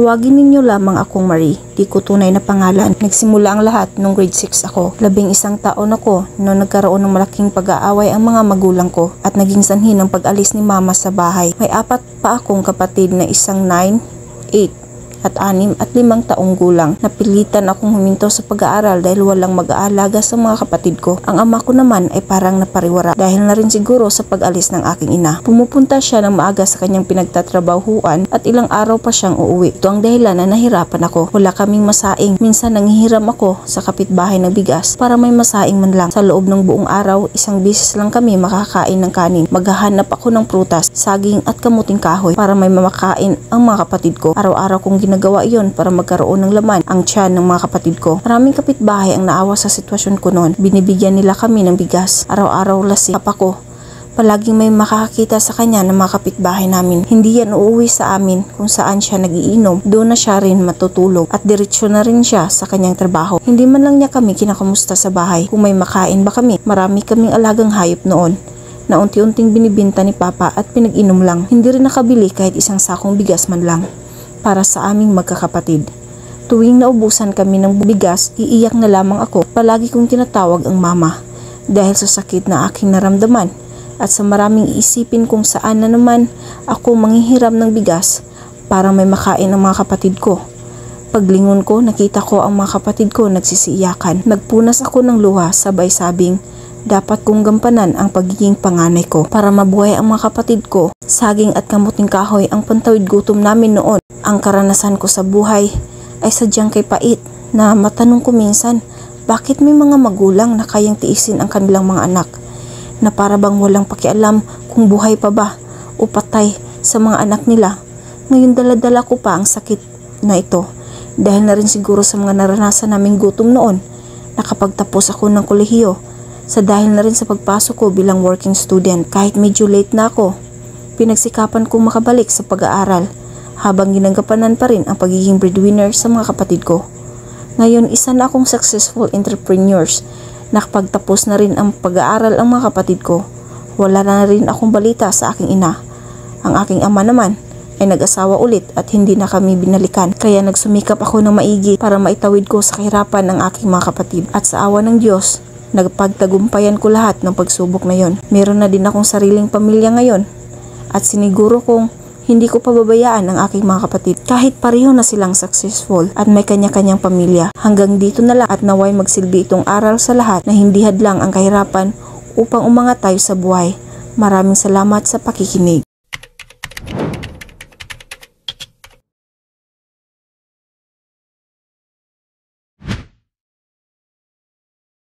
Tawagin ninyo lamang akong Marie, di ko tunay na pangalan. Nagsimula ang lahat nung grade 6 ako. 11 taon ako noong nagkaroon ng malaking pag-aaway ang mga magulang ko at naging sanhi ng pag-alis ni mama sa bahay. May 4 pa akong kapatid na isang 9, 8, at 6 at 5 taong gulang. Napilitan akong huminto sa pag-aaral dahil walang mag-aalaga sa mga kapatid ko. Ang ama ko naman ay parang napariwara dahil na rin siguro sa pag-alis ng aking ina. Pumupunta siya ng maaga sa kanyang pinagtatrabahuan at ilang araw pa siyang uuwi. Ito ang dahilan na nahirapan ako. Wala kaming masaing. Minsan nanghihiram ako sa kapitbahay ng bigas para may masaing man lang. Sa loob ng buong araw, isang bisis lang kami makakain ng kanin. Maghahanap ako ng prutas, saging at kamuting kahoy para may mamakain ang mga kapatid ko. Araw-araw kong ginagawa iyon para magkaroon ng laman ang tiyan ng mga kapatid ko. Maraming kapitbahay ang naawa sa sitwasyon ko noon. Binibigyan nila kami ng bigas. Araw-araw lasing. Papa ko, palaging may makakakita sa kanya ng mga kapitbahay namin. Hindi yan uuwi sa amin kung saan siya nagiinom. Doon na siya rin matutulog at diretsyo na rin siya sa kanyang trabaho. Hindi man lang niya kami kinakamusta sa bahay. Kung may makain ba kami, marami kaming alagang hayop noon na unti-unting binibinta ni Papa at pinag-inom lang. Hindi rin nakabili kahit isang sakong bigas man lang para sa aming magkakapatid. Tuwing naubusan kami ng bigas, iiyak na lamang ako. Palagi kong tinatawag ang mama dahil sa sakit na aking naramdaman at sa maraming iisipin kung saan na naman ako manghihiram ng bigas para may makain ang mga kapatid ko. Paglingon ko, nakita ko ang mga kapatid ko nagsisiiyakan. Nagpunas ako ng luha sabay sabing, dapat kong gampanan ang pagiging panganay ko para mabuhay ang mga kapatid ko. Saging at kamuting kahoy ang pantawid gutom namin noon. Ang karanasan ko sa buhay ay sadyang kay pait na matanong ko minsan, bakit may mga magulang na kayang tiisin ang kanilang mga anak na para bang walang pakialam kung buhay pa ba o patay sa mga anak nila. Ngayon dala-dala ko pa ang sakit na ito dahil na rin siguro sa mga naranasan naming gutom noon. Nakapagtapos ako ng kolehiyo sa dahil na rin sa pagpasok ko bilang working student. Kahit medyo late na ako, pinagsikapan kong makabalik sa pag-aaral habang ginagampanan pa rin ang pagiging breadwinner sa mga kapatid ko. Ngayon, isa na akong successful entrepreneurs. Nakapagtapos na rin ang pag-aaral ang mga kapatid ko. Wala na rin akong balita sa aking ina. Ang aking ama naman ay nag-asawa ulit at hindi na kami binalikan. Kaya nagsumikap ako ng maigi para maitawid ko sa kahirapan ng aking mga kapatid. At sa awa ng Diyos, nagpagtagumpayan ko lahat ng pagsubok na yon. Meron na din akong sariling pamilya ngayon at siniguro kong hindi ko pababayaan ang aking mga kapatid kahit pareho na silang successful at may kanya-kanyang pamilya. Hanggang dito na lang at naway magsilbi itong aral sa lahat na hindi hadlang ang kahirapan upang umangat tayo sa buhay. Maraming salamat sa pakikinig.